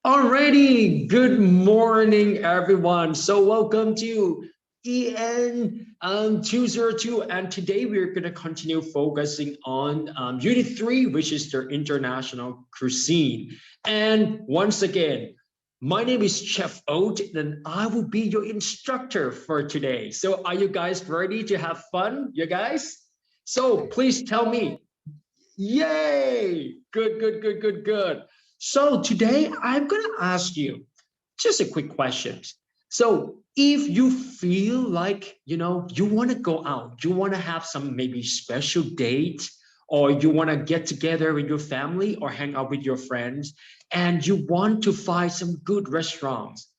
Alrighty, good morning, everyone. So welcome to EN 202, and today we're going to continue focusing on Unit 3, which is the International Cuisine. And once again, my name is Chef Oat, and I will be your instructor for today. So are you guys ready to have fun, you guys? So please tell me, yay! Good, good, good, good, good. So today I'm going to ask you just a quick question. So if you feel like, you want to go out, you want to have some maybe special date, or you want to get together with your family or hang out with your friends, and you want to find some good restaurants,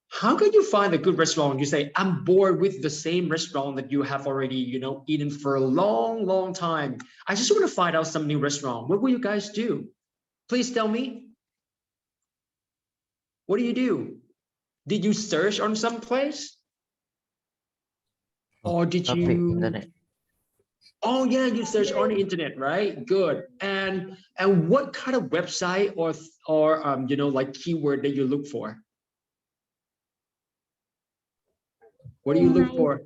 how can you find a good restaurant? You say, I'm bored with the same restaurant that you have already, eaten for a long, long time. I just want to find out some new restaurant. What will you guys do? Please tell me. What do you do? Did you search on some place? Or did you? Internet. Oh yeah, you search on the internet, right? Good. And what kind of website or like keyword that you look for? What do you look for?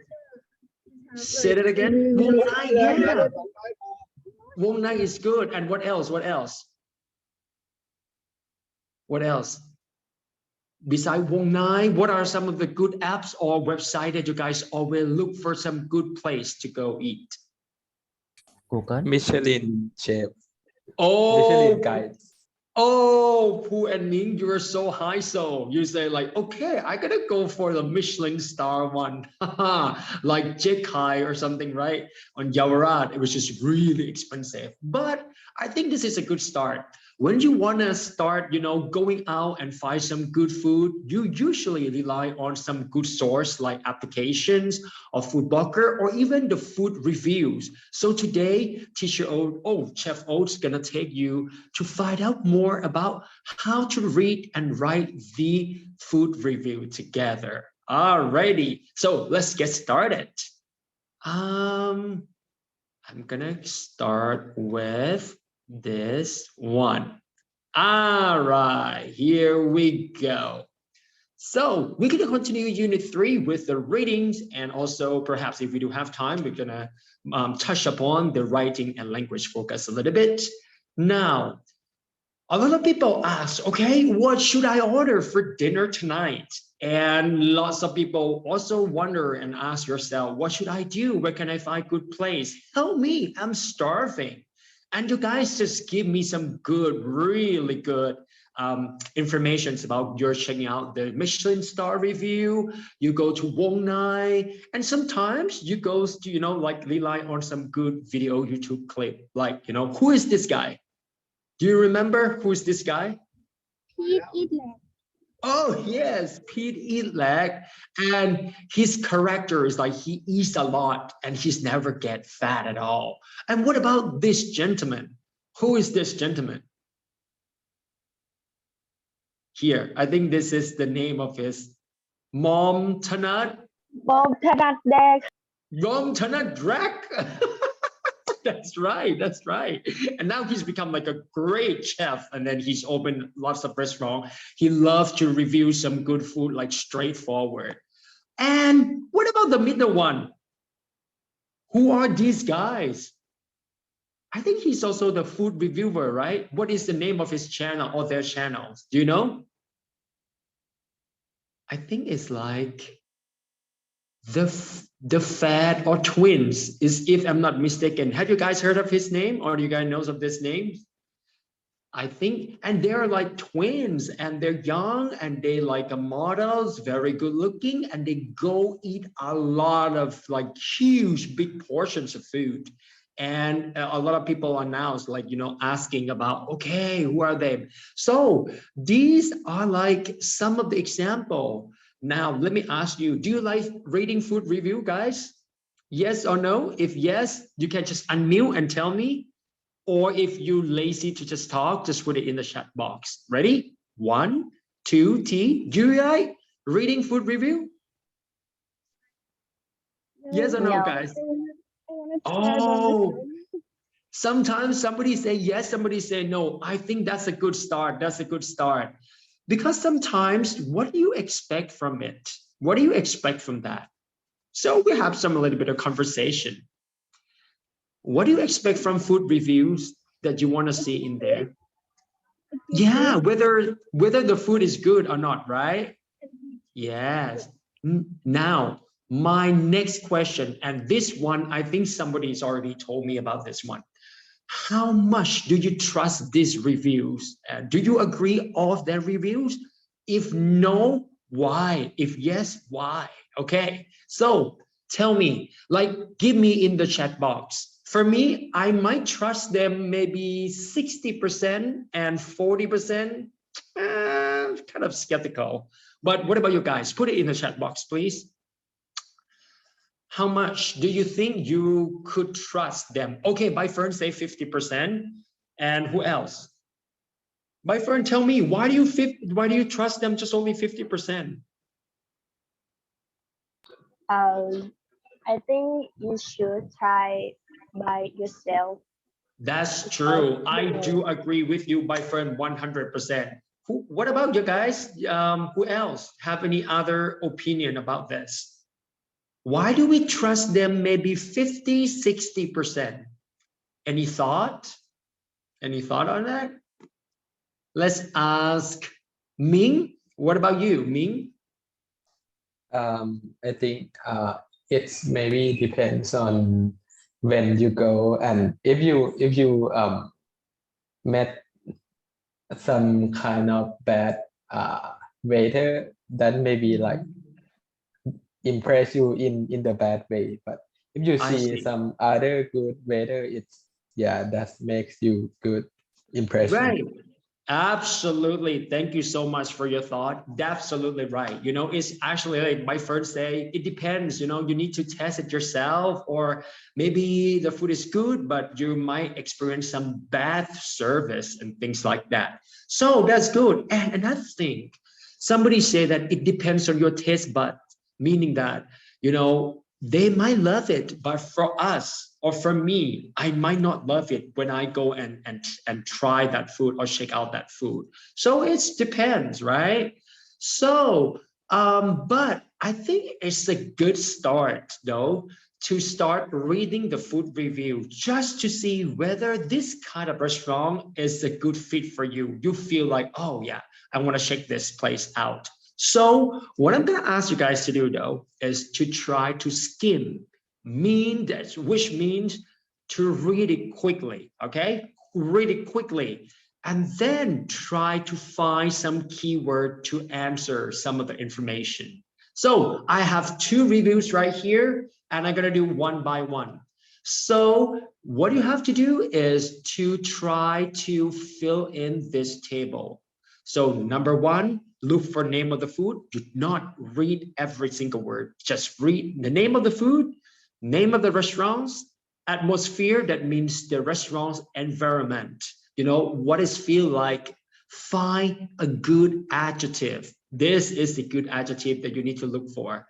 Say it again. Wong Nai, yeah. Wong Nai is good. And what else? What else? What else? Besides Wong Nai, what are some of the good apps or website that you guys always look for some good place to go eat? Google. Michelin chef. Oh, Michelin guides. Oh, Pooh and Ning, you're so high. So you say like, okay, I gotta go for the Michelin star one, like Jekai or something, right? On Yawarat, it was just really expensive. But I think this is a good start. When you wanna start, going out and find some good food, you usually rely on some good source like applications or food blogger or even the food reviews. So today, Teacher Oat, Chef Oat's gonna take you to find out more about how to read and write the food review together. Alrighty, so let's get started. I'm gonna start with this one. All right, here we go. So we're gonna continue Unit 3 with the readings, and also perhaps if we do have time, we're gonna touch upon the writing and language focus a little bit. Now, a lot of people ask, okay, what should I order for dinner tonight? And lots of people also wonder and ask yourself, what should I do? Where can I find good place? Help me, I'm starving. And you guys just give me some good, really good information about you're checking out the Michelin star review, you go to Wong Nai, and sometimes you go to, like rely on some good video YouTube clip, like, who is this guy? Do you remember who's this guy? Pete Eatlag. Oh yes, Pete Eatlag. And his character is like he eats a lot and he's never get fat at all. And what about this gentleman? Who is this gentleman? Here, I think this is the name of his Mom Tanat. Mom Tanat Dek. Mom Tanat Drak. That's right. That's right. And now he's become like a great chef. And then he's opened lots of restaurants. He loves to review some good food, like straightforward. And what about the middle one? Who are these guys? I think he's also the food reviewer, right? What is the name of his channel or their channels? Do you know? I think it's like the Fat or Twins, is, if I'm not mistaken. Have you guys heard of his name, or do you guys know of this name? I think, and they're like twins, and they're young, and they like models, very good looking, and they go eat a lot of like huge big portions of food. And a lot of people are now like, asking about, okay, who are they? So these are like some of the example. Now, let me ask you, do you like reading food review, guys? Yes or no? If yes, you can just unmute and tell me. Or if you're lazy to just talk, just put it in the chat box. Ready? 1, 2, 3. Do you like reading food review? Yes or no, guys? Oh, sometimes somebody say yes, somebody say no. I think that's a good start. That's a good start. Because sometimes, what do you expect from it? What do you expect from that? So we have a little bit of conversation. What do you expect from food reviews that you want to see in there? Yeah, whether the food is good or not, right? Yes. Now, my next question, and this one, I think somebody's already told me about this one. How much do you trust these reviews? Do you agree all of their reviews? If no, why? If yes, why? Okay, so tell me, like, give me in the chat box. For me, I might trust them maybe 60% and 40%. Kind of skeptical. But what about you guys? Put it in the chat box, please. How much do you think you could trust them? Okay, by Fern, say 50%. And who else? By Fern, tell me, why do you trust them just only 50%? I think you should try by yourself. That's true. I do agree with you, by Fern, 100%. What about you guys? Who else have any other opinion about this? Why do we trust them maybe 50, 60%? Any thought? Any thought on that? Let's ask Ming. What about you, Ming? I think it's maybe depends on when you go, and if you met some kind of bad waiter, then maybe like impress you in the bad way. But if you see some other good waiter, it's that makes you good impression. Right. Absolutely. Thank you so much for your thought. Absolutely right. You know, it's actually like my first day. It depends, you know, you need to test it yourself, or maybe the food is good, but you might experience some bad service and things like that. So that's good. And another thing, somebody said that it depends on your taste bud, meaning that, you know, they might love it, but for us or for me, I might not love it when I go and try that food or check out that food. So it depends, right? So, but I think it's a good start though, to start reading the food review just to see whether this kind of restaurant is a good fit for you. You feel like, oh yeah, I want to check this place out. So what I'm going to ask you guys to do though is to try to skim, which means to read it quickly, okay? Read it quickly, and then try to find some keyword to answer some of the information. So I have 2 reviews right here, and I'm going to do one by one. So what you have to do is to try to fill in this table. So number 1, look for name of the food. Do not read every single word. Just read the name of the food, name of the restaurants, atmosphere, that means the restaurant's environment. You know, what does feel like? Find a good adjective. This is the good adjective that you need to look for.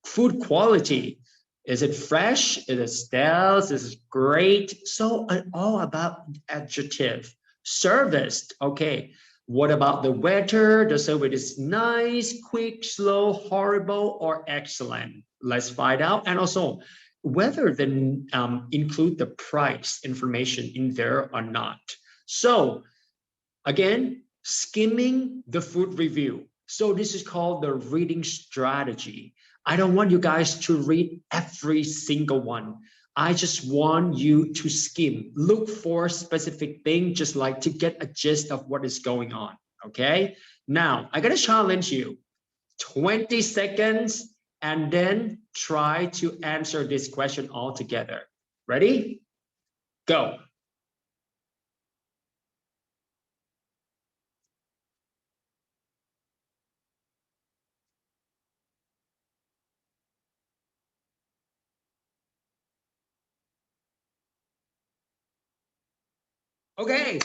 Food quality. Is it fresh? Is it stale? Is it great? So all about adjective. Service. Okay. What about the weather? The service is nice, quick, slow, horrible, or excellent. Let's find out. And also, whether then include the price information in there or not. So again, skimming the food review. So this is called the reading strategy. I don't want you guys to read every single one. I just want you to skim, look for specific things, just like to get a gist of what is going on, okay? Now, I'm gonna challenge you, 20 seconds, and then try to answer this question all together. Ready? Go. Okay,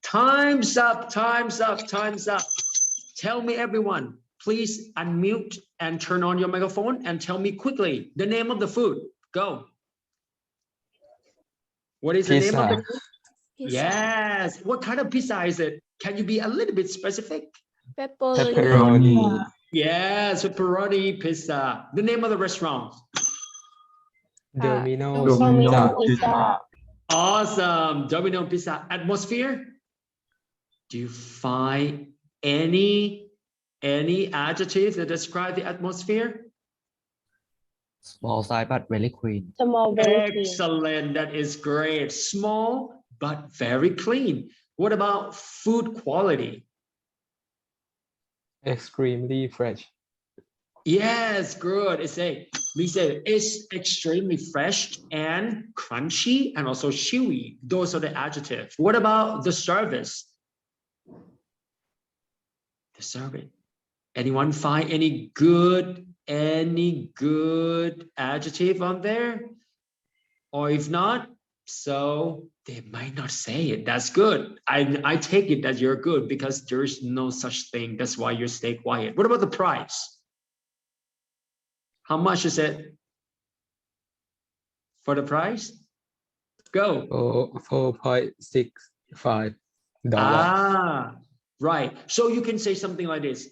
time's up, time's up, time's up. Tell me, everyone, please unmute and turn on your microphone and tell me quickly the name of the food. Go. What is the name of the food? Pizza. Yes. What kind of pizza is it? Can you be a little bit specific? pepperoni. Yes, pepperoni pizza. The name of the restaurant. Domino's Domino pizza. pizza. Awesome. Domino pizza. Atmosphere. Do you find any adjective that describe the atmosphere? Small size but very clean. Small, very clean. Excellent. That is great. Small but very clean. What about food quality? Extremely fresh. Yes, good. We say it's extremely fresh and crunchy and also chewy. Those are the adjectives. What about the service? The service. Anyone find any good adjective on there? Or if not, so they might not say it. That's good. I take it that you're good because there's no such thing. That's why you stay quiet. What about the price? How much is it for the price? Go. $4.65. Right. So you can say something like this,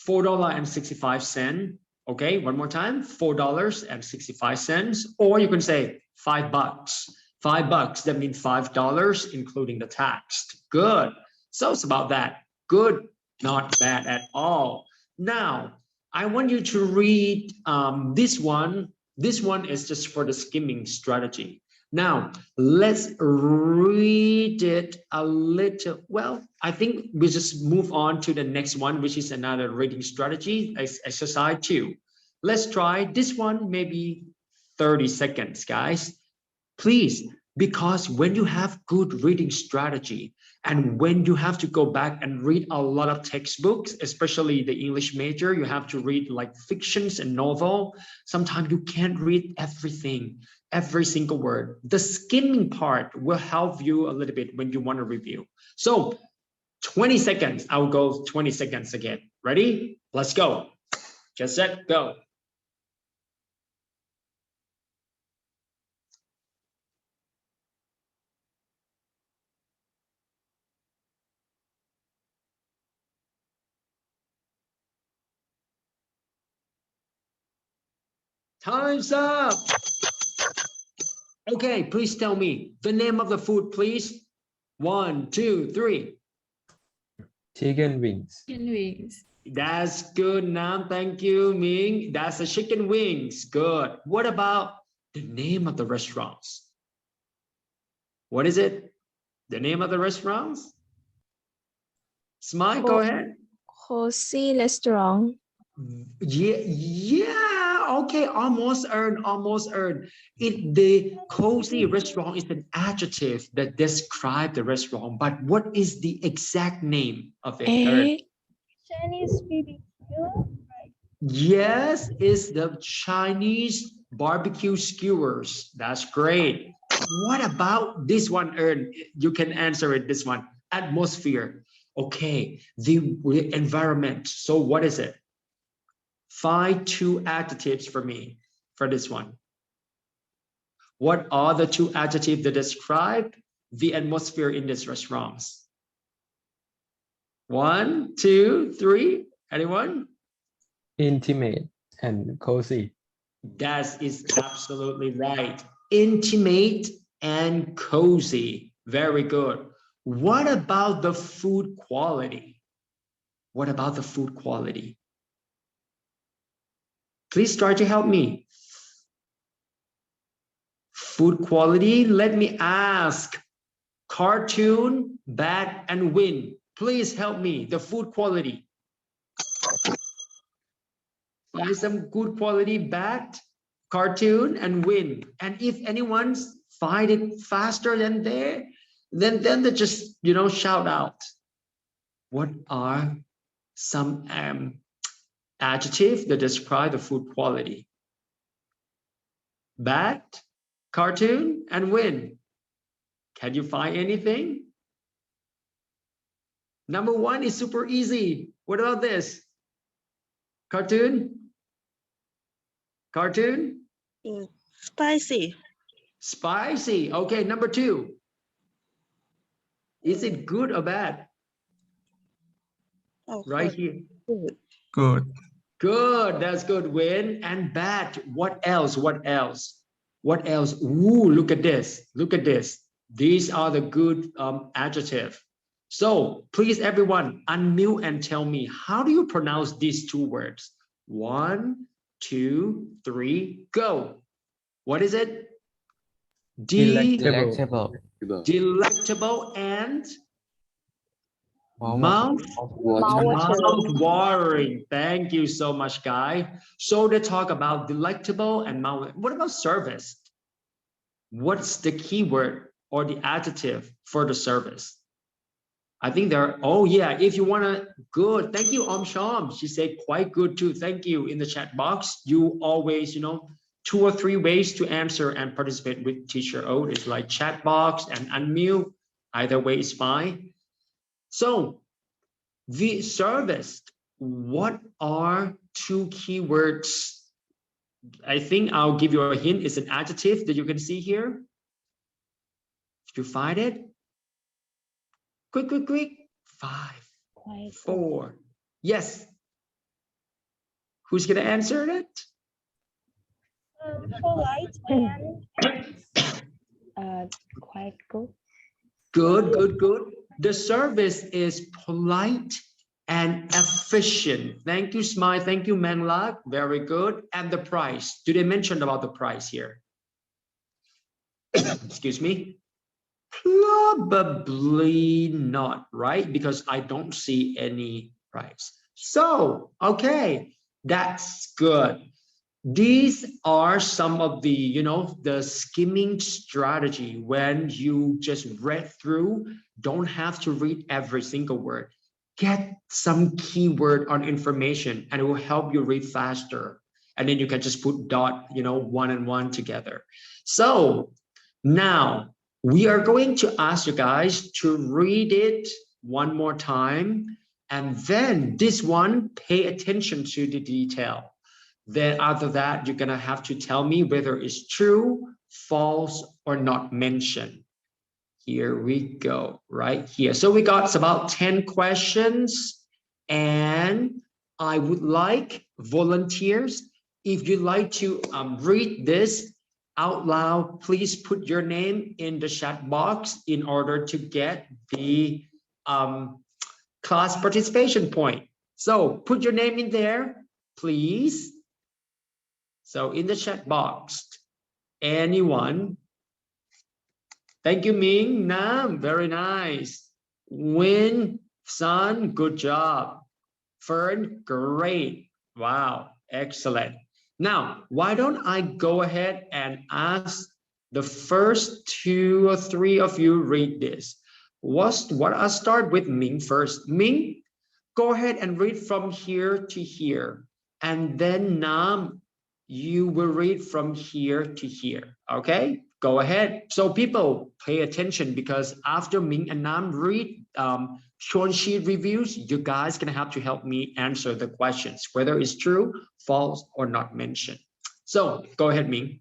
$4.65. Okay, one more time, $4.65. Or you can say $5. $5, that means $5, including the tax. Good. So it's about that. Good, not bad at all. Now, I want you to read this one. This one is just for the skimming strategy. Now, let's read it a little. Well, I think we just move on to the next one, which is another reading strategy, exercise 2. Let's try this one, maybe 30 seconds, guys. Please, because when you have good reading strategy and when you have to go back and read a lot of textbooks, especially the English major, you have to read like fictions and novel. Sometimes you can't read everything, every single word. The skimming part will help you a little bit when you want to review. So 20 seconds, I'll go 20 seconds again. Ready? Let's go. Get set, go. Time's up. Okay, please tell me the name of the food, please. 1, 2, 3. Chicken wings. That's good, Nam. Thank you, Ming. That's the chicken wings. Good. What about the name of the restaurants? What is it? The name of the restaurants? Smile, go ahead. Cozy restaurant. Yeah, okay, almost earned, almost earned. The cozy restaurant is an adjective that describes the restaurant, but what is the exact name of it? Chinese BBQ. Yes, it's the Chinese barbecue skewers. That's great. What about this one, Ern? You can answer it, this one. Atmosphere. Okay, the environment. So what is it? Find 2 adjectives for me for this one. What are the 2 adjectives that describe the atmosphere in these restaurants? 1, 2, 3. Anyone? Intimate and cozy. That is absolutely right. Intimate and cozy. Very good. What about the food quality? What about the food quality? Please try to help me. Food quality, let me ask. Cartoon, Bat, and Win. Please help me. The food quality. Find some good quality Bat, Cartoon, and Win. And if anyone's find it faster than there, then they just, shout out. What are some adjectives that describe the food quality? Bat, Cartoon, and Win. Can you find anything? Number 1 is super easy. What about this? Cartoon? Cartoon? Spicy. Spicy. Okay, number 2. Is it good or bad? Oh, Right good. here. Good. Good. Good, that's good. Win. And bad. What else? What else? What else? Ooh, look at this. Look at this. These are the good adjective. So please, everyone, unmute and tell me, how do you pronounce these two words? 1, 2, 3, go. What is it? Delectable. Delectable and Wow, mouth watering. Thank you so much, Guy. So they talk about delectable and mouth. What about service? What's the keyword or the adjective for the service? I think there. Oh yeah, if you wanna, good. Thank you, Sham. She said quite good too. Thank you in the chat box. You always, 2 or 3 ways to answer and participate with Teacher Oat. It's like chat box and unmute. Either way is fine. So the service, what are 2 keywords? I think I'll give you a hint. It's an adjective that you can see here. Did you find it? Quick. 5, Quite 4. Yes. Who's gonna answer it? polite and quite good. Good. The service is polite and efficient. Thank you, Smile. Thank you, Manlak. Very good. And the price. Do they mention about the price here? Excuse me. Probably not, right? Because I don't see any price. So, okay, that's good. These are some of the, the skimming strategy when you just read through, don't have to read every single word. Get some keyword on information and it will help you read faster. And then you can just put dot, 1 and 1 together. So now we are going to ask you guys to read it one more time. And then this one, pay attention to the detail. Then after that, you're gonna have to tell me whether it's true, false, or not mentioned. Here we go, right here. So we got about 10 questions, and I would like volunteers, if you'd like to read this out loud, please put your name in the chat box in order to get the class participation point. So put your name in there, please. So in the chat box, anyone? Thank you, Ming, Nam, very nice. Win, Sun, good job. Fern, great. Wow, excellent. Now, why don't I go ahead and ask the first 2 or 3 of you read this. I'll start with Ming first. Ming, go ahead and read from here to here. And then Nam, you will read from here to here, okay? Go ahead. So people pay attention because after Ming and Nam read short sheet reviews, you guys gonna have to help me answer the questions, whether it's true, false, or not mentioned. So go ahead, Ming.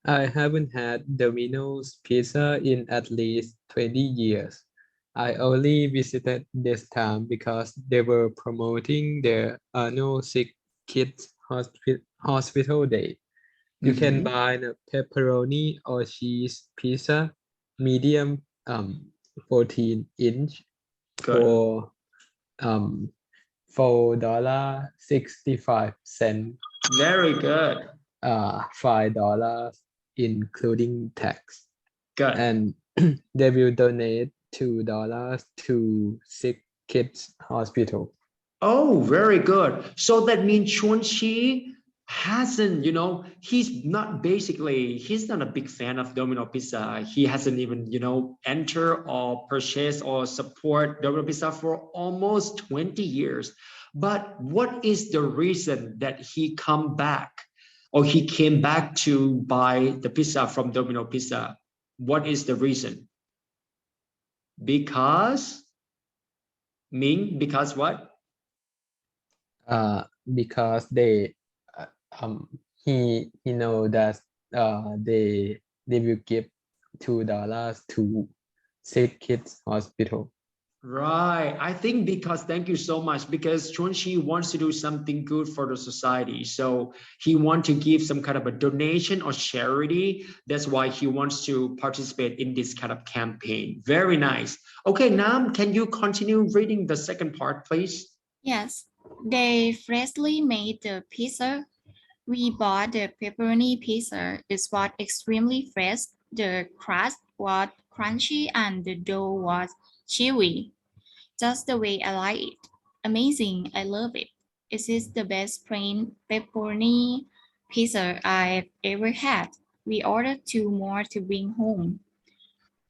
I haven't had Domino's pizza in at least 20 years. I only visited this time because they were promoting their annual Sick Kids Hospital Day. You can buy a pepperoni or cheese pizza, medium 14-inch for $4.65. Very good. $5 including tax. Good. And they will donate $2 to Sick Kids Hospital. Oh, very good. So that means Chuanxi hasn't, he's not a big fan of Domino Pizza. He hasn't even, enter or purchase or support Domino Pizza for almost 20 years. But what is the reason that he came back to buy the pizza from Domino Pizza? What is the reason? Because, Ming, because what? Because they he know that they will give $2 to Sick Kids Hospital. Right. I think because, thank you so much, because Chunshi wants to do something good for the society. So he wants to give some kind of a donation or charity. That's why he wants to participate in this kind of campaign. Very nice. Okay, Nam, can you continue reading the second part, please? Yes, they freshly made the pizza. We bought the pepperoni pizza. It was extremely fresh. The crust was crunchy and the dough was chewy. Just the way I like it. Amazing, I love it. It is the best plain pepperoni pizza I've ever had. We ordered 2 more to bring home.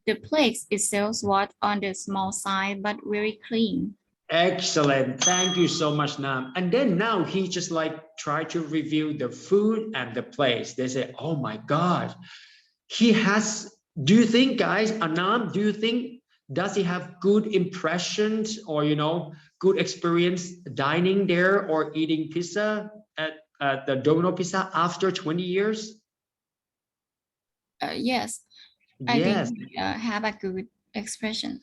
The place itself was on the small side but very clean. Excellent. Thank you so much, Nam. And then now he just like try to review the food and the place. They say, oh my God, he has, do you think, guys, Anam, do you think, does he have good impressions or, you know, good experience dining there or eating pizza at the Domino Pizza after 20 years? Yes, I Yes. think we have a good expression.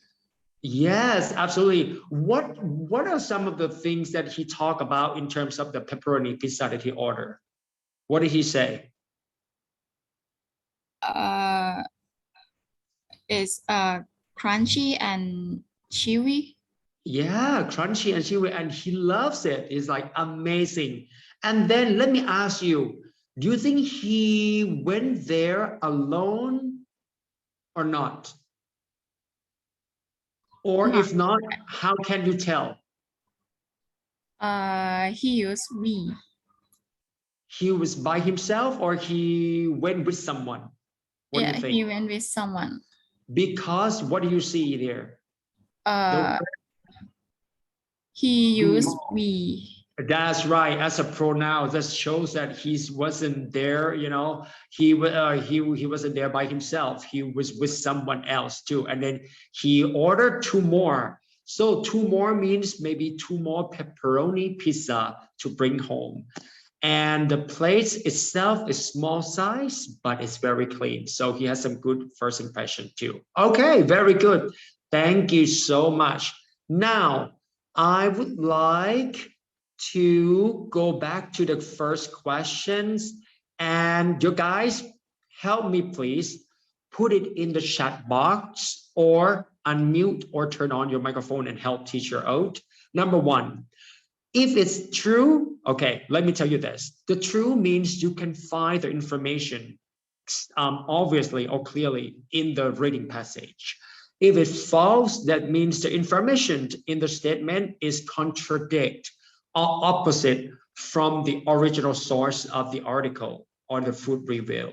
Yes, absolutely. What are some of the things that he talked about in terms of the pepperoni pizza that he ordered? What did he say? It's crunchy and chewy. Yeah, crunchy and chewy, and he loves it. It's like amazing. And then let me ask you, do you think he went there alone or not? Or No. if not, how can you tell? He used we. He was by himself or he went with someone? What do you think? He went with someone. Because what do you see there? He used we. That's right. As a pronoun, that shows that he wasn't there. You know, he wasn't there by himself. He was with someone else too. And then he ordered 2 more. So 2 more means maybe 2 more pepperoni pizza to bring home. And the place itself is small size, but it's very clean. So he has some good first impression too. Okay, very good. Thank you so much. Now, I would like to go back to the first questions, and you guys help me please put it in the chat box or unmute or turn on your microphone and help Teacher Oat. Number 1, if it's true, okay, let me tell you this. The true means you can find the information obviously or clearly in the reading passage. If it's false, that means the information in the statement is contradict or opposite from the original source of the article or the food review.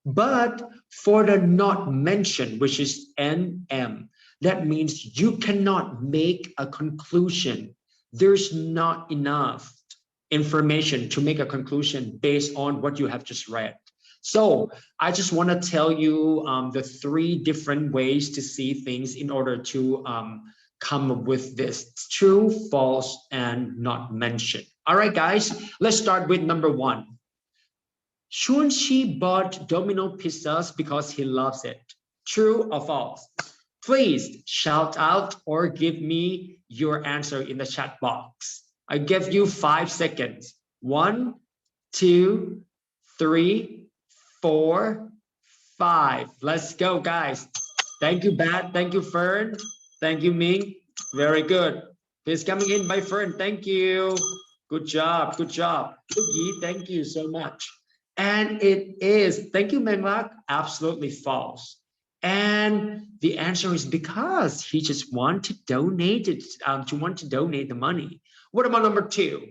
But for the not mentioned, which is NM, that means you cannot make a conclusion. There's not enough information to make a conclusion based on what you have just read. So I just want to tell you the 3 different ways to see things in order to come up with this true, false, and not mentioned. All right, guys, let's start with number 1. Shunshi bought Domino pizzas because he loves it. True or false? Please shout out or give me your answer in the chat box. I give you 5 seconds. 1, 2, 3, 4, 5. Let's go, guys. Thank you, Bat. Thank you, Fern. Thank you, Ming. Very good. It's coming in by Fern. Thank you. Good job. Good job. Yi, thank you so much. And it is, thank you, Menglak, absolutely false. And the answer is because he just want to donate it, to donate the money. What about number 2?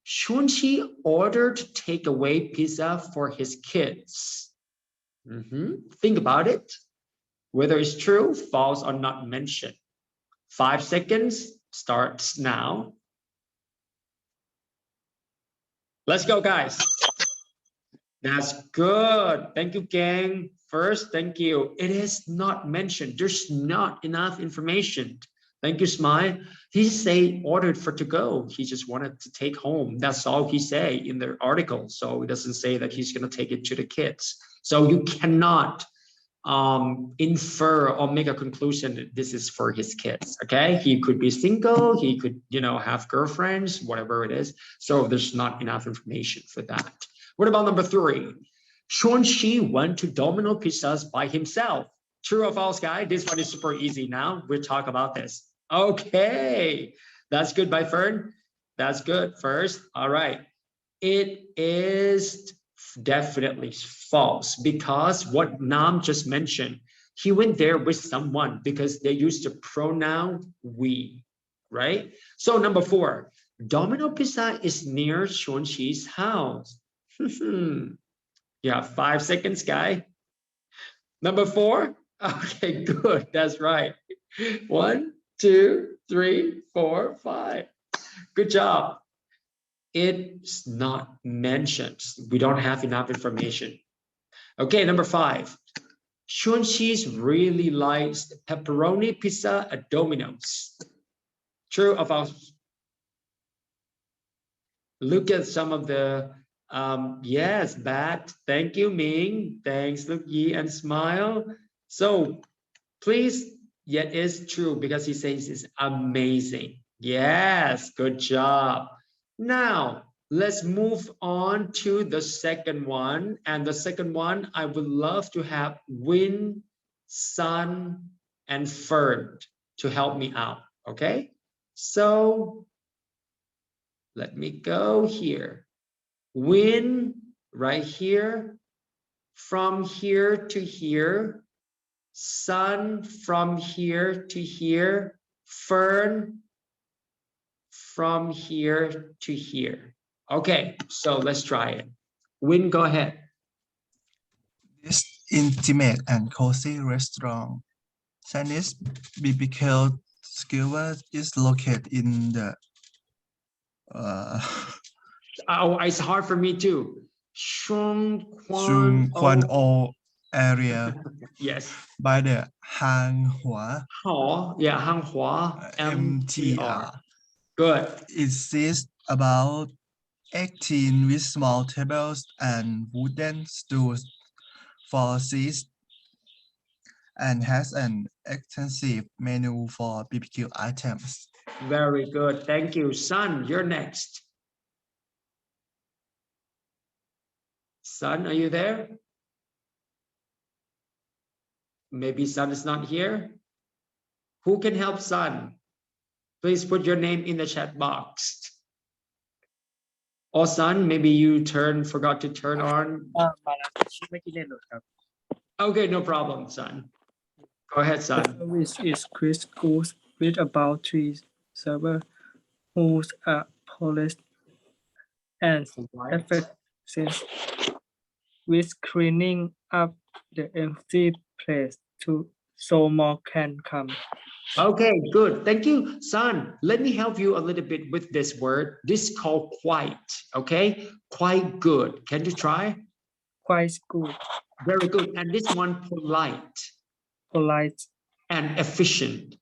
Shunshi ordered takeaway pizza for his kids. Think about it. Whether it's true, false, or not mentioned. 5 seconds starts now. Let's go, guys. That's good. Thank you, gang. First, thank you. It is not mentioned. There's not enough information. Thank you, Smile. He say ordered for to go. He just wanted to take home. That's all he say in the article. So it doesn't say that he's going to take it to the kids. So you cannot infer or make a conclusion that this is for his kids. Okay, he could be single, he could, you know, have girlfriends, whatever it is. So there's not enough information for that. What about number 3? Xuanxi went to Domino Pizzas by himself. True or false, guy? This one is super easy now. We'll talk about this. Okay, that's good by Fern. That's good first. All right. It is definitely false because what Nam just mentioned, he went there with someone because they used the pronoun we, right? So number 4, Domino Pizza is near Xuanxi's house. You have 5 seconds, guy. Number 4. Okay, good. That's right. 1, 2, 3, 4, 5. Good job. It's not mentioned. We don't have enough information. Okay, number 5. Xuanxi's really likes pepperoni pizza at Domino's. True or false? Look at some of the, yes, bad. Thank you, Ming. Thanks, Look Yi and Smile. So please, yeah, it's true because he says it's amazing. Yes, good job. Now, let's move on to the second one. And the second one, I would love to have Win, Sun, and Fern to help me out, okay? So let me go here. Win, right here, from here to here. Sun, from here to here. Fern, from here to here. Okay, so let's try it. Win, go ahead. This intimate and cozy restaurant, Chinese BBQ skewer, is located in the Oh, it's hard for me too. Shun Chung Kwan Quan O area Yes. by the Hang Hua Hao, yeah, Hanghua, MTR. MTR. Good. It sits about 18 with small tables and wooden stools for seats and has an extensive menu for BBQ items. Very good. Thank you. Sun, you're next. Sun, are you there? Maybe Sun is not here. Who can help Sun? Please put your name in the chat box. Or Sun, maybe you forgot to turn on. Okay, no problem, Sun. Go ahead, Sun. Service is Chris Goose with about 3 servers whose are polished and effective with cleaning up the empty place so more can come. Okay, good. Thank you, Sun. Let me help you a little bit with this word. This is called quite, okay? Quite good. Can you try? Quite good. Very good. And this one, polite. Polite. And efficient.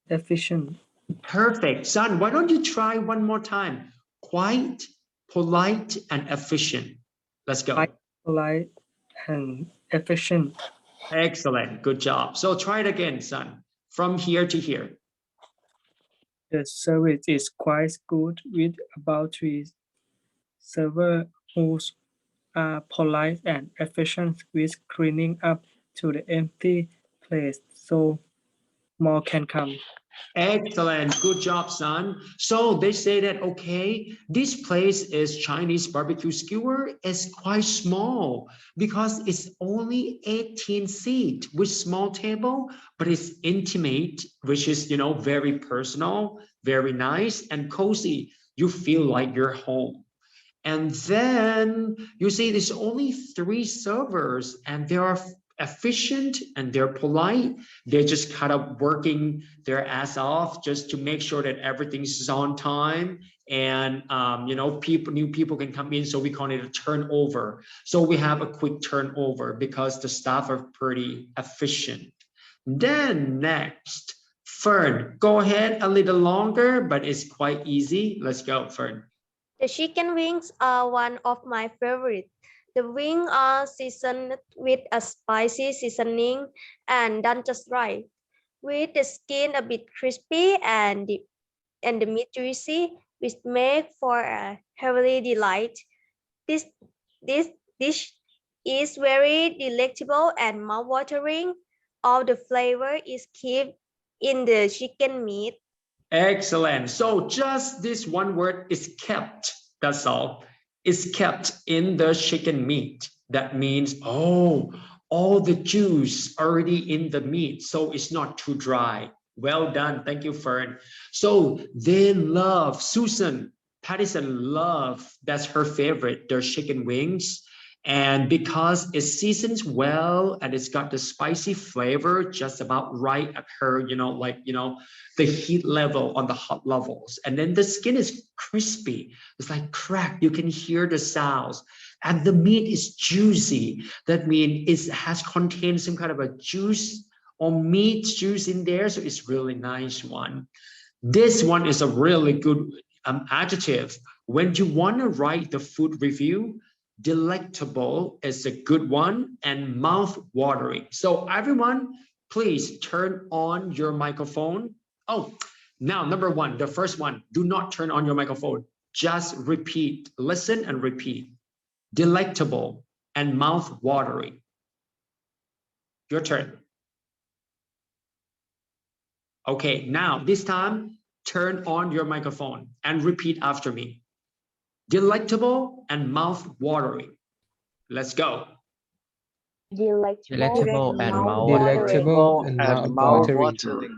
Efficient. Perfect. Sun, why don't you try one more time? Quite, polite, and efficient. Let's go. Quite, polite, and efficient. Excellent. Good job. So try it again, Sun. From here to here. The service is quite good with about 3 servers who are polite and efficient with cleaning up to the empty place so more can come. Excellent. Good job, Son. So they say that, okay, this place is Chinese barbecue skewer is quite small because it's only 18 seats with small table, but it's intimate, which is, you know, very personal, very nice and cozy. You feel like you're home. And then you see there's only 3 servers and they are efficient and they're polite. They're just kind of working their ass off just to make sure that everything's on time. And, you know, new people can come in. So we call it a turnover. So we have a quick turnover because the staff are pretty efficient. Then next, Fern, go ahead a little longer, but it's quite easy. Let's go, Fern. The chicken wings are one of my favorites. The wings are seasoned with a spicy seasoning and done just right, with the skin a bit crispy and the meat juicy, which make for a heavenly delight. This this dish is very delectable and mouth-watering. All the flavor is kept in the chicken meat. Excellent. So just this one word is kept. That's all. It's kept in the chicken meat. That means, oh, all the juice already in the meat. So it's not too dry. Well done. Thank you, Fern. So they love, Susan Pattison love, that's her favorite, their chicken wings. And because it seasons well and it's got the spicy flavor just about right at her, the heat level on the hot levels. And then the skin is crispy. It's like cracked. You can hear the sounds. And the meat is juicy. That means it has contained some kind of a juice or meat juice in there. So it's really nice one. This one is a really good adjective. When you want to write the food review, delectable is a good one, and mouth-watering. So everyone, please turn on your microphone. Oh, now number one, the first one, do not turn on your microphone. Just repeat, listen and repeat. Delectable and mouth-watering. Your turn. Okay, now this time, turn on your microphone and repeat after me. Delectable and mouth-watering. Let's go. Delectable and Delectable and mouth-watering.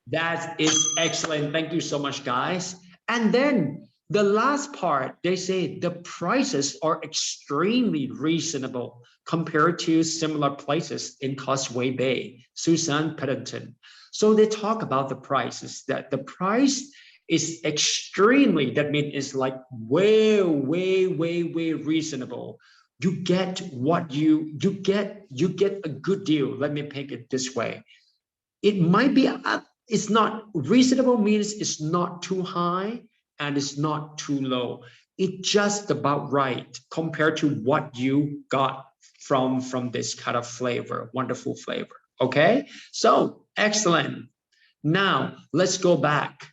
That is excellent. Thank you so much, guys. And then the last part, they say the prices are extremely reasonable compared to similar places in Causeway Bay, Susan Paddington. So they talk about the prices, that the price is extremely, that means it's like way reasonable. You get what you get a good deal. Let me make it this way. It might be, it's not reasonable means it's not too high and it's not too low. It's just about right compared to what you got from this kind of flavor, wonderful flavor. Okay, so excellent. Now let's go back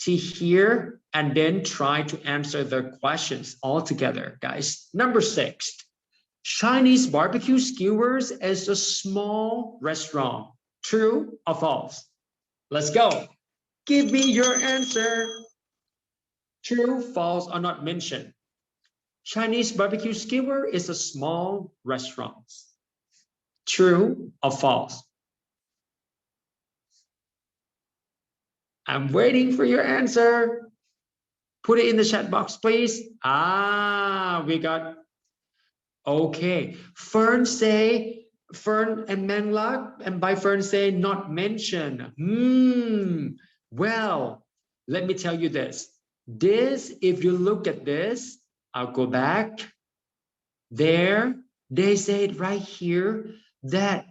to here and then try to answer the questions all together, guys. Number 6, Chinese barbecue skewers is a small restaurant. True or false? Let's go. Give me your answer. True, false, or not mentioned. Chinese barbecue skewer is a small restaurant. True or false? I'm waiting for your answer. Put it in the chat box, please. We got, okay. Fern and Menlak, and by Fern say not mentioned. Well, let me tell you this. If you look at this, I'll go back. There, they say it right here that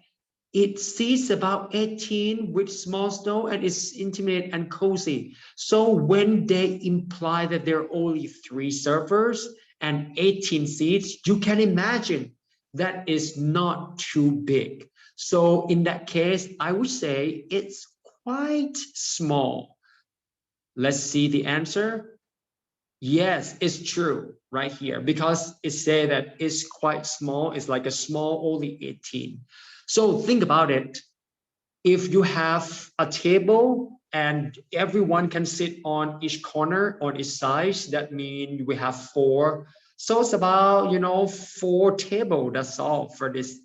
it seats about 18 with small snow and it's intimate and cozy. So when they imply that there are only 3 servers and 18 seats, you can imagine that is not too big. So in that case, I would say it's quite small. Let's see the answer. Yes, it's true right here because it said that it's quite small. It's like a small, only 18. So think about it. If you have a table and everyone can sit on each corner on each side, that means we have 4. So it's about 4 tables. That's all for this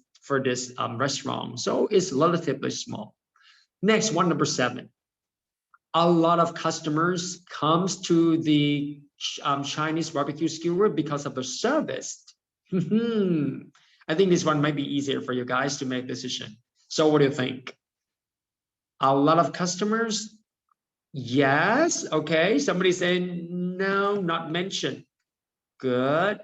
restaurant. So it's relatively small. Next one, number 7. A lot of customers comes to the Chinese barbecue skewer because of the service. I think this one might be easier for you guys to make a decision. So what do you think? A lot of customers? Yes. Okay. Somebody saying no, not mentioned. Good.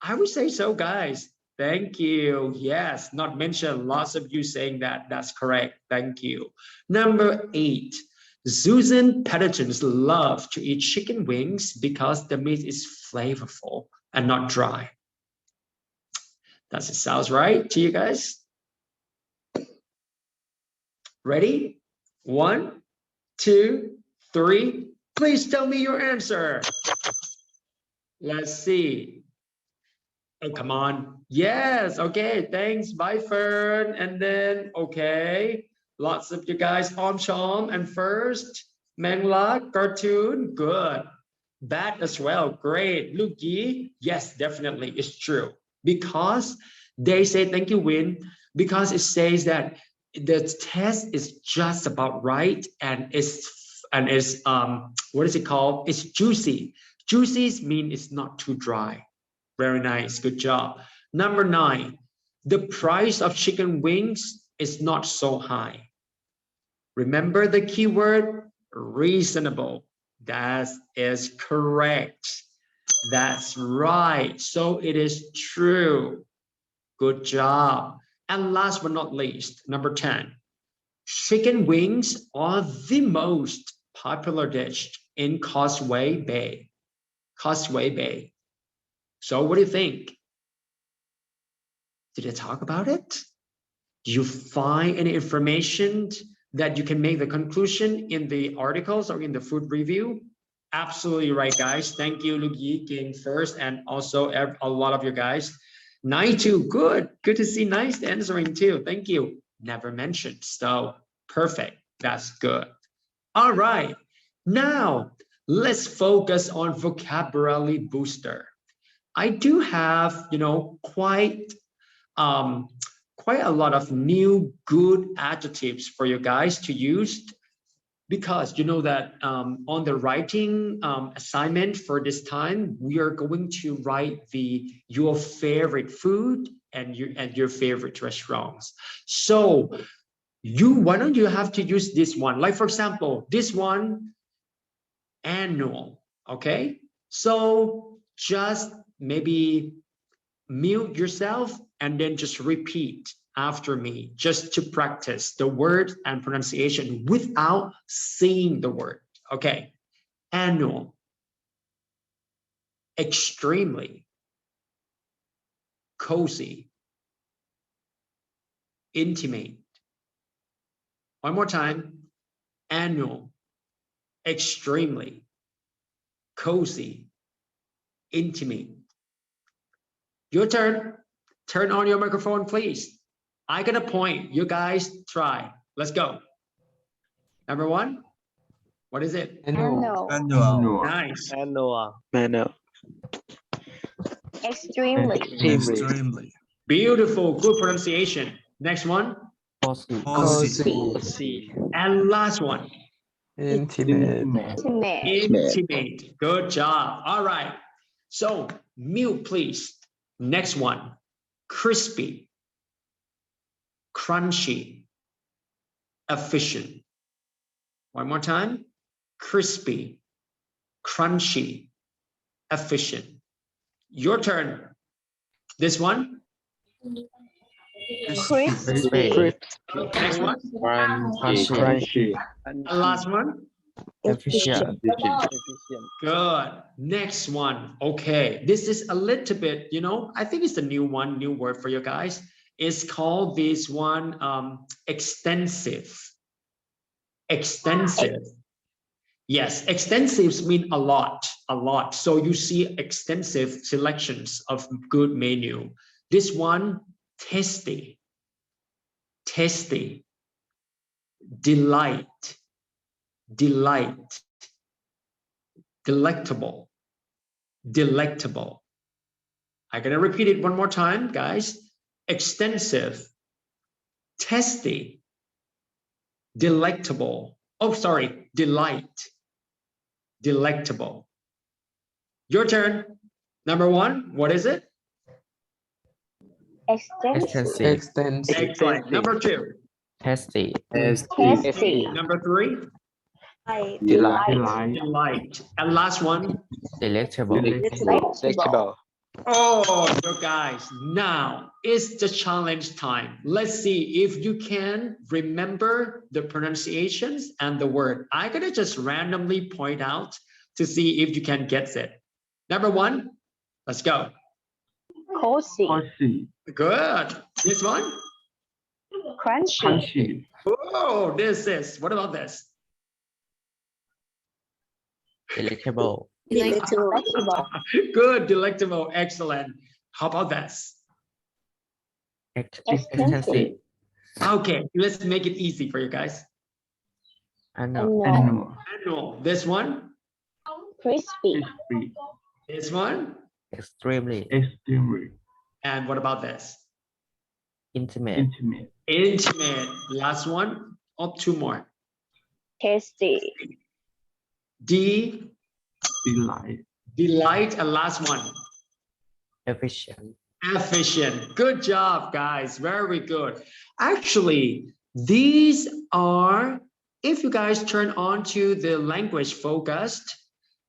I would say so, guys. Thank you. Yes, not mentioned. Lots of you saying that. That's correct. Thank you. Number 8. Susan Paddingtons love to eat chicken wings because the meat is flavorful and not dry. Does it sound right to you guys? Ready? 1, 2, 3. Please tell me your answer. Let's see. Oh, come on. Yes. Okay. Thanks. Bye, Fern. And then, okay. Lots of you guys. Om and first. Mengla, cartoon. Good. That as well. Great. Luki. Yes, definitely. It's true. Because they say, thank you, Win. Because it says that the test is just about right and it's what is it called? It's juicy. Juicy means it's not too dry. Very nice. Good job. Number 9, the price of chicken wings is not so high. Remember the keyword reasonable. That is correct. That's right. So it is true. Good job. And last but not least, number 10, chicken wings are the most popular dish in Causeway Bay. Causeway Bay. So what do you think? Did I talk about it? Do you find any information that you can make the conclusion in the articles or in the food review? Absolutely right, guys. Thank you, Lugi, getting first, and also a lot of you guys. 92, good. Good to see Nice answering too. Thank you. Never mentioned. So perfect. That's good. All right. Now let's focus on vocabulary booster. I do have, quite a lot of new good adjectives for you guys to use, because you know that on the writing assignment for this time, we are going to write your favorite food and your favorite restaurants. So why don't you have to use this one? Like for example, this one, annual. Okay, so just maybe mute yourself and then just repeat after me, just to practice the word and pronunciation without saying the word. Okay, annual, extremely, cozy, intimate. One more time, annual, extremely, cozy, intimate. Your turn. Turn on your microphone, please. I got a point. You guys try. Let's go. Number 1. What is it? Annual. Annual. Nice. Annual. Extremely. Extremely. Beautiful. Good pronunciation. Next one. Cozy. Cozy. And last one. Intimate. Intimate. Good job. All right. So mute, please. Next one. Crispy, crunchy, efficient. One more time. Crispy, crunchy, efficient. Your turn. This one. Crispy. Next one. Crunchy. And last one. Efficient. Good. Next one. Okay. This is a little bit, I think it's a new word for you guys. It's called this one extensive. Extensive. Yes, extensives mean a lot. So you see extensive selections of good menu. This one, tasty. Tasty. Delight. Delectable. I'm gonna repeat it one more time, guys. Extensive, tasty, delectable. Oh, sorry, delectable. Your turn. Number 1, what is it? Extensive. Excellent. Number 2. Tasty. Number 3. Delight. And last one. Delectable. Oh, you guys, now it's the challenge time. Let's see if you can remember the pronunciations and the word. I'm gonna just randomly point out to see if you can get it. Number 1, let's go. Cozy. Cozy. Good. This one? Crunchy. Crunchy. Oh, this is. What about this? Delectable. Delectable. Good, delectable, excellent. How about this? Extensive. Okay, let's make it easy for you guys. Annual. Annual. Annual. This one? Crispy. Crispy. This one? Extremely. Extremely. And what about this? Intimate. Intimate. Intimate. Last one. Oh, two more. Tasty. Delight. Delight. And last one. Efficient. Efficient. Good job, guys. Very good. Actually, these are, if you guys turn on to the language focused,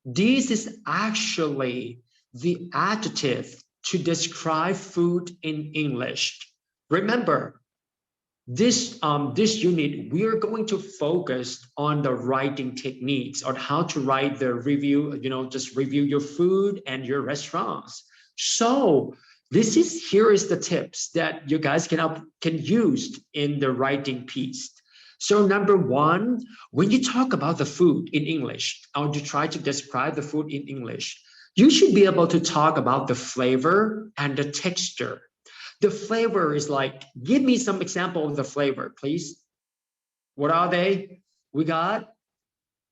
this is actually the adjective to describe food in English. Remember, this unit, we are going to focus on the writing techniques, on how to write the review, just review your food and your restaurants. So here is the tips that you guys can use in the writing piece. So number one, when you talk about the food in English, or you try to describe the food in English, you should be able to talk about the flavor and the texture. The flavor is like, give me some example of the flavor, please. What are they? We got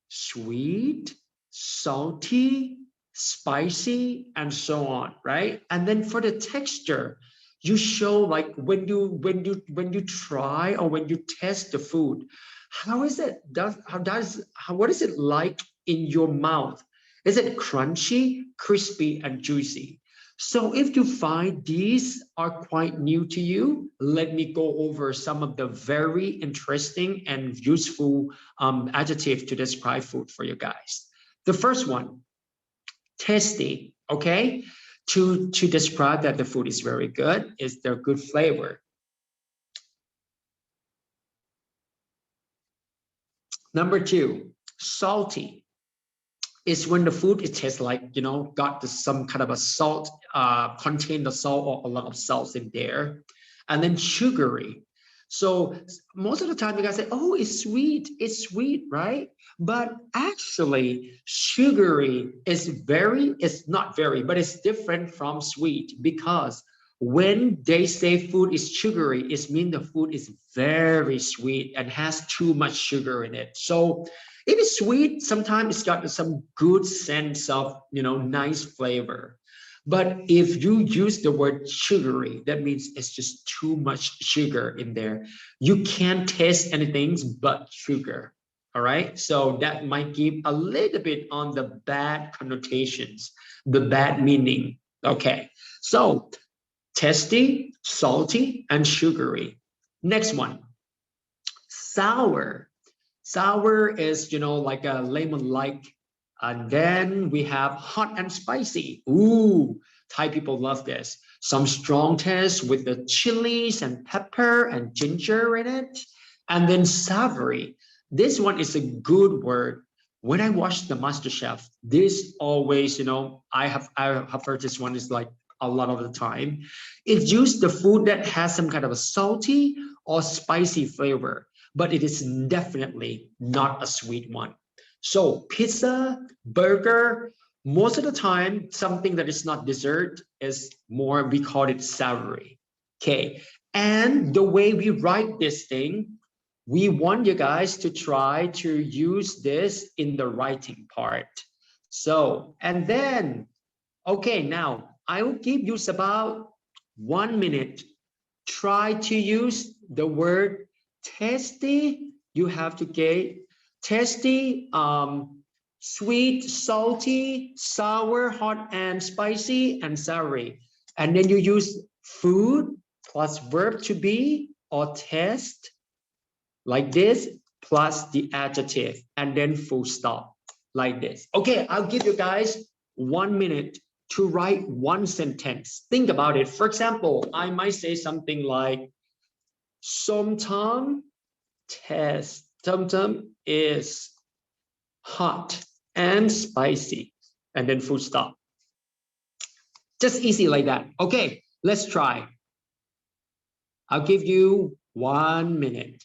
sweet, salty, spicy, and so on, right? And then for the texture, you show like when you try or when you test the food, what is it like in your mouth? Is it crunchy, crispy, and juicy? So if you find these are quite new to you, let me go over some of the very interesting and useful adjectives to describe food for you guys. The first one, tasty, okay? To describe that the food is very good, is their good flavor. Number two, salty. Is when the food it tastes like, got some kind of a salt, contain the salt or a lot of salts in there. And then sugary. So most of the time you guys say, oh, it's sweet, right? But actually sugary it's not very, but it's different from sweet, because when they say food is sugary, it means the food is very sweet and has too much sugar in it. So if it's sweet, sometimes it's got some good sense of, nice flavor. But if you use the word sugary, that means it's just too much sugar in there. You can't taste anything but sugar. All right. So that might give a little bit on the bad connotations, the bad meaning. Okay. So tasty, salty, and sugary. Next one, sour. Sour is, like a lemon-like. And then we have hot and spicy. Ooh, Thai people love this. Some strong taste with the chilies and pepper and ginger in it. And then savory. This one is a good word. When I watch the MasterChef, this always, I have heard this one is like a lot of the time. It's used the food that has some kind of a salty or spicy flavor, but it is definitely not a sweet one. So pizza, burger, most of the time, something that is not dessert is more, we call it savory. Okay. And the way we write this thing, we want you guys to try to use this in the writing part. So, and then, okay, now I will give you about 1 minute. Try to use the word tasty. You have to get tasty, sweet, salty, sour, hot, and spicy, and savory. And then you use food plus verb to be or taste like this, plus the adjective, and then full stop like this. Okay, I'll give you guys 1 minute to write one sentence. Think about it. For example, I might say something like, somtam is hot and spicy, and then full stop. Just easy like that. Okay, Let's try. I'll give you 1 minute.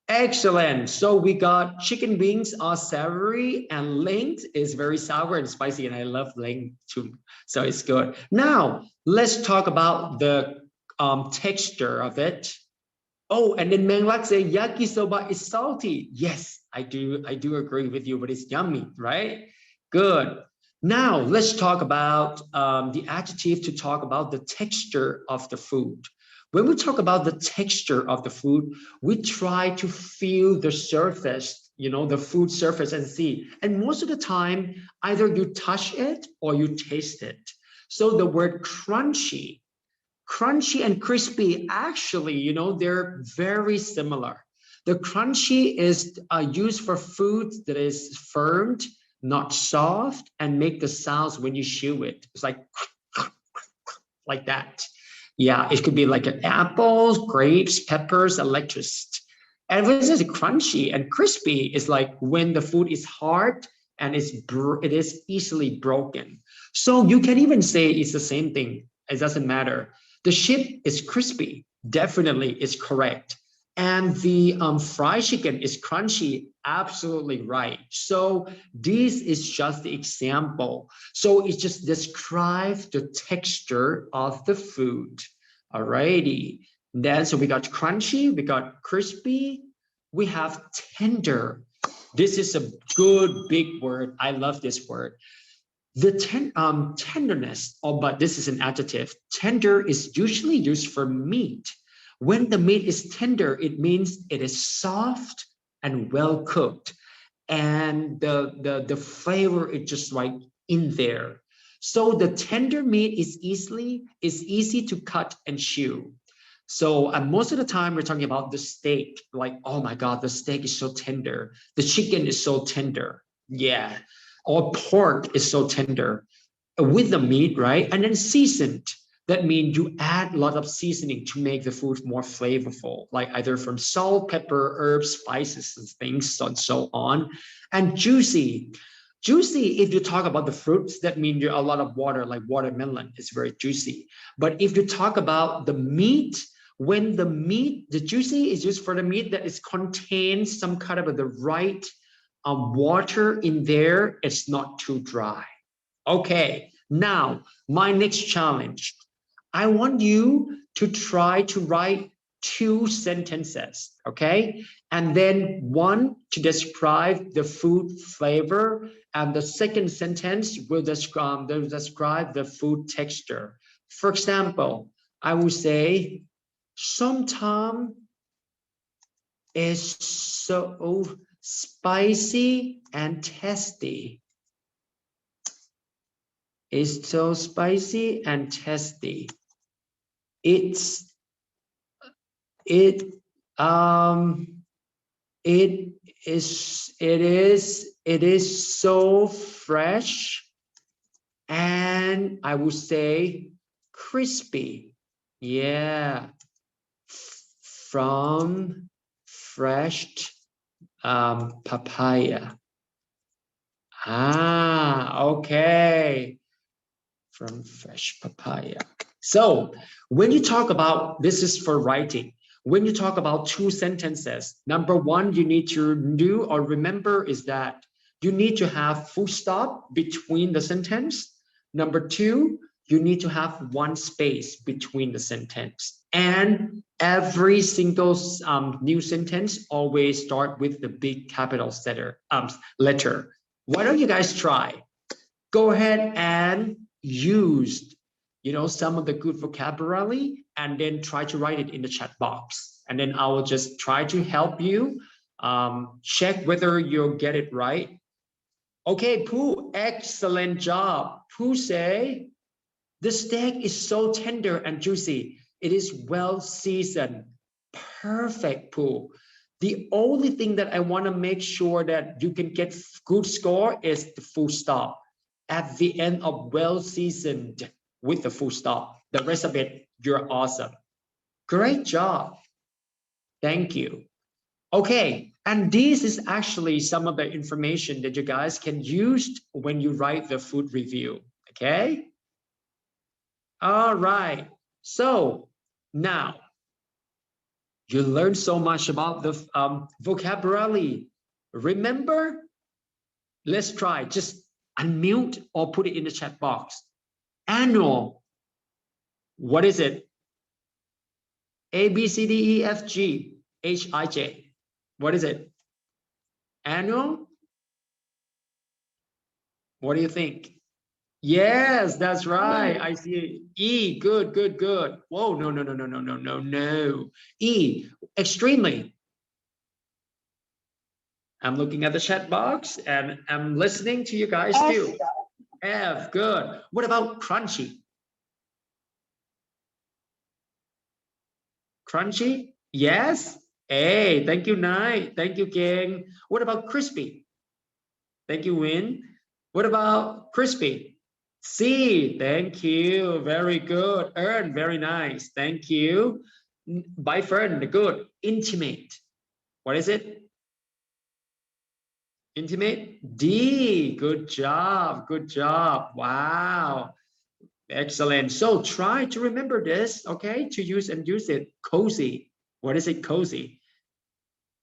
Excellent. So we got chicken wings are savory and ling is very sour and spicy, and I love ling too. So it's good. Now let's talk about the texture of it. Oh, and then Menglak say yakisoba is salty. Yes, I do agree with you, but it's yummy, right? Good. Now let's talk about the adjective to talk about the texture of the food. When we talk about the texture of the food, we try to feel the surface, you know, the food surface and see. And most of the time, either you touch it or you taste it. So the word crunchy and crispy, actually, you know, they're very similar. The crunchy is used for food that is firmed, not soft, and make the sounds when you chew it. It's like that. Yeah, it could be like an apples, grapes, peppers, and lettuce. And when it says crunchy and crispy, is like when the food is hard and it is easily broken. So you can even say it's the same thing. It doesn't matter. The chip is crispy, definitely is correct. And the fried chicken is crunchy, absolutely right. So this is just the example. So it just describes the texture of the food. Alrighty. Then so we got crunchy, we got crispy, we have tender. This is a good big word. I love this word. The tenderness, but this is an adjective. Tender is usually used for meat. When the meat is tender, it means it is soft and well cooked, and the flavor is just right in there. So the tender meat is easy to cut and chew. So most of the time we're talking about the steak, like, oh my God, the steak is so tender. The chicken is so tender. Yeah. Or pork is so tender with the meat, right? And then seasoned. That means you add a lot of seasoning to make the food more flavorful, like either from salt, pepper, herbs, spices, and things, and so on. And juicy. Juicy, if you talk about the fruits, that means a lot of water, like watermelon is very juicy. But if you talk about the meat, when the juicy is used for the meat that is contains some kind of the right water in there, it's not too dry. Okay, now my next challenge. I want you to try to write 2 sentences, okay? And then one to describe the food flavor, and the second sentence will describe the food texture. For example, I will say, sometimes is so spicy and tasty. It's so spicy and tasty. It is so fresh, and I would say crispy. Yeah, from fresh papaya. Okay. From fresh papaya. So when you talk about, this is for writing, when you talk about 2 sentences, number 1 you need to do or remember is that you need to have full stop between the sentence. Number 2, you need to have 1 space between the sentence. And every single new sentence always start with the big capital letter. Why don't you guys try? Go ahead and use, you know, some of the good vocabulary, and then try to write it in the chat box. And then I will just try to help you check whether you'll get it right. Okay, Pooh, excellent job. Pooh say, the steak is so tender and juicy. It is well seasoned. Perfect, Pooh. The only thing that I want to make sure that you can get good score is the full stop at the end of well seasoned with the full stop. The rest of it, you're awesome. Great job. Thank you. Okay, and this is actually some of the information that you guys can use when you write the food review. Okay. All right. So now you learned so much about the vocabulary. Remember? Let's try. Just unmute or put it in the chat box. Annual. What is it? A, B, C, D, E, F, G, H, I, J. What is it? Annual? What do you think? Yes, that's right. I see it. E, good, good, good. Whoa, no, no, no, no, no, no, no, no. E, extremely. I'm looking at the chat box and I'm listening to you guys too. F, good. What about crunchy? Crunchy? Yes. A, thank you, Nai. Thank you, King. What about crispy? Thank you, Win. What about crispy? C, thank you. Very good. Earn, very nice. Thank you. By Fern, good. Intimate. What is it? Intimate? D, good job. Good job. Wow. Excellent. So try to remember this, okay? To use and use it. Cozy. What is it? Cozy.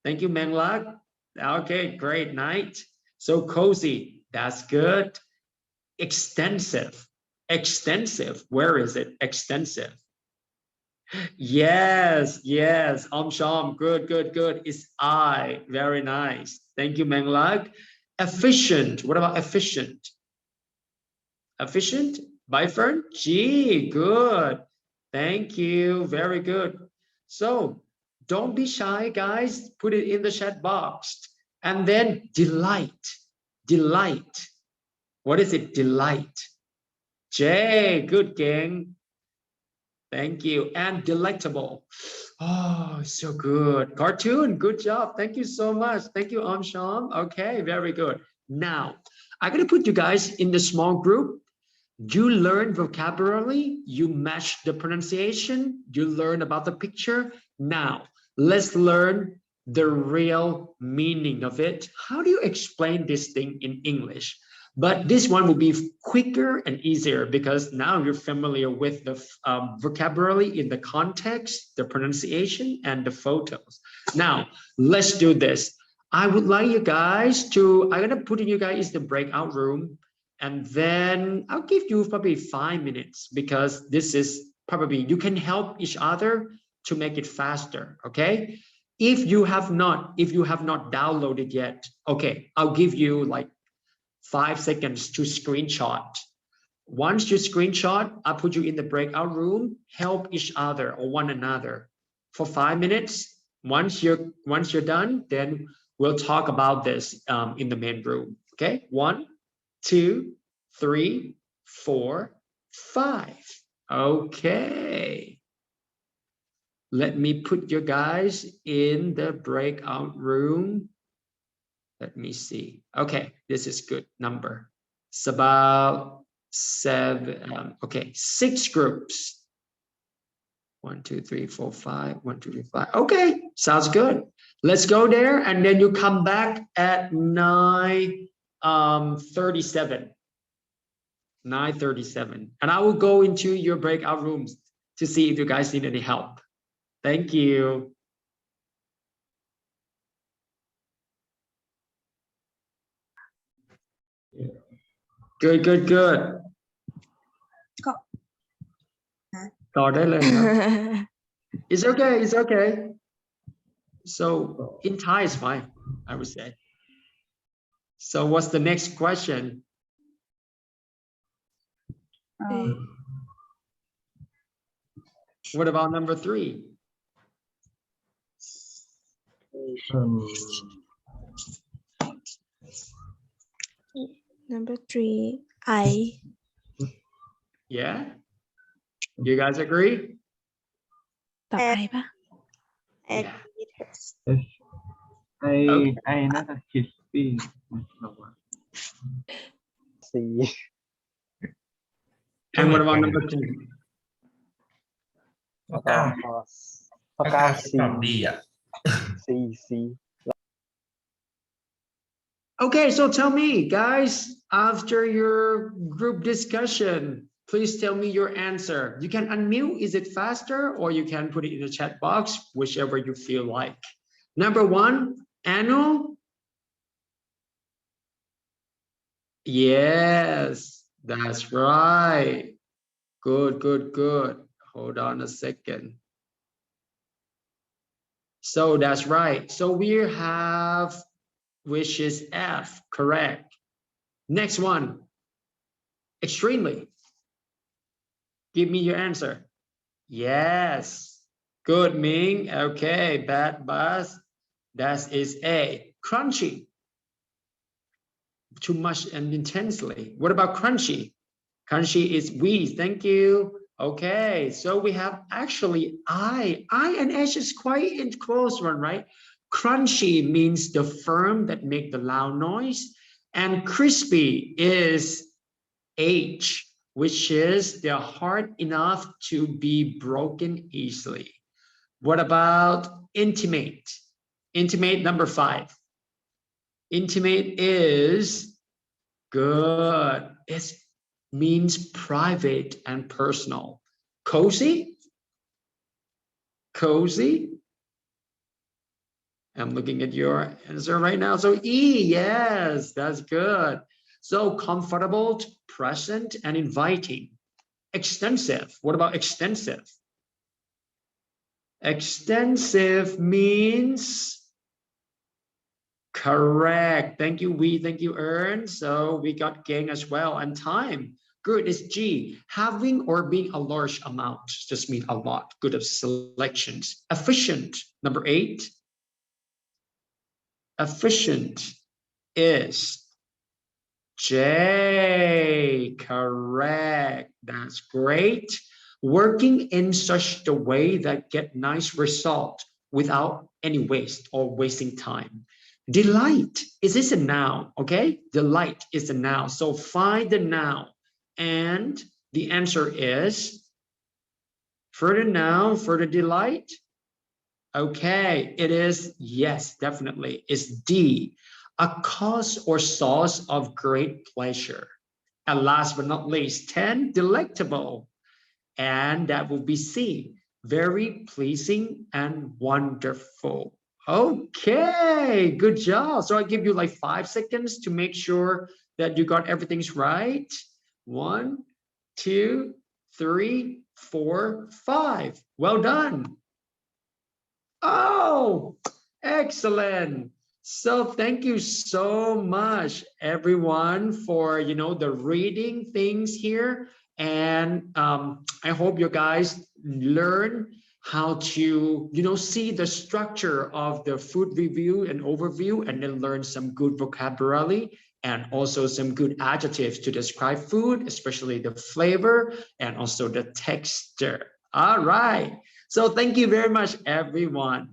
Thank you, Menglak. Okay, great night. So cozy, that's good. Extensive. Extensive. Where is it? Extensive. Yes, yes. Sham. Good, good, good. It's I. Very nice. Thank you, Menglak. Efficient. What about efficient? Efficient? By Fern? G. Good. Thank you. Very good. So don't be shy, guys. Put it in the chat box. And then delight. Delight. What is it? Delight. J. Good, gang. Thank you. And delectable. Oh, so good. Cartoon. Good job. Thank you so much. Thank you, Sham. Okay, very good. Now, I'm going to put you guys in the small group. You learn vocabulary, you match the pronunciation, you learn about the picture. Now, let's learn the real meaning of it. How do you explain this thing in English? But this one will be quicker and easier because now you're familiar with the vocabulary in the context, the pronunciation, and the photos. Now, let's do this. I would like you guys to, I'm gonna put you guys in the breakout room. And then I'll give you probably 5 minutes because this is probably, you can help each other to make it faster, okay? If you have not downloaded yet, okay, I'll give you like 5 seconds to screenshot. Once you screenshot, I'll put you in the breakout room, help each other or one another for 5 minutes. Once you're done, then we'll talk about this in the main room, okay? 1, 2, 3, 4, 5. Okay. Let me put you guys in the breakout room. Let me see. Okay, this is good number. It's about 7. Okay, 6 groups. 1, 2, 3, 4, 5. 1, 2, 3, 5. Okay, sounds good. Let's go there, and then you come back at 9:37. 9:37. And I will go into your breakout rooms to see if you guys need any help. Thank you. Good, good, good. It's okay, it's okay. So in Thai is fine, I would say. So what's the next question? What about number 3? Number 3, I. Yeah? You guys agree? ตอบไอปะ And Yeah. it hurts. ไอ้น่าจะคิดปี้ระวัง C. And what about number 2? ข้อ 9 C. ตอบดีอ่ะ C. Okay, so tell me, guys, After your group discussion, please tell me your answer. You can unmute, is it faster? Or you can put it in the chat box, whichever you feel like. Number 1, Anu. Yes, that's right. Good, good, good. Hold on a second. So that's right. So we have, which is F, correct. Next one, extremely. Give me your answer. Yes. Good, Ming. Okay, bad buzz. That is A. Crunchy. Too much and intensely. What about crunchy? Crunchy is we. Thank you. Okay, so we have actually I and H is quite in close one, right? Crunchy means the firm that make the loud noise, and crispy is H, which is they're hard enough to be broken easily. What about intimate? Intimate, number 5. Intimate is good. It means private and personal. Cozy? Cozy? I'm looking at your answer right now. So E, yes, that's good. So comfortable, present, and inviting. Extensive. What about extensive? Extensive means correct. Thank you, we. Thank you, Ern. So we got gang as well. And time. Good is G. Having or being a large amount just mean a lot. Good of selections. Efficient. Number 8. Efficient is J. Correct. That's great. Working in such a way that get nice result without any waste or wasting time. Delight, is this a noun? Okay, delight is a noun. So find the noun. And the answer is for the noun, for the delight. Okay, it is, yes, definitely. It's D, a cause or source of great pleasure. And last but not least, 10, delectable. And that will be C, very pleasing and wonderful. Okay, good job. So I give you like 5 seconds to make sure that you got everything's right. 1, 2, 3, 4, 5. Well done. Oh, excellent. So thank you so much, everyone, for, the reading things here. And I hope you guys learn how to, see the structure of the food review and overview, and then learn some good vocabulary and also some good adjectives to describe food, especially the flavor and also the texture. All right. So thank you very much, everyone.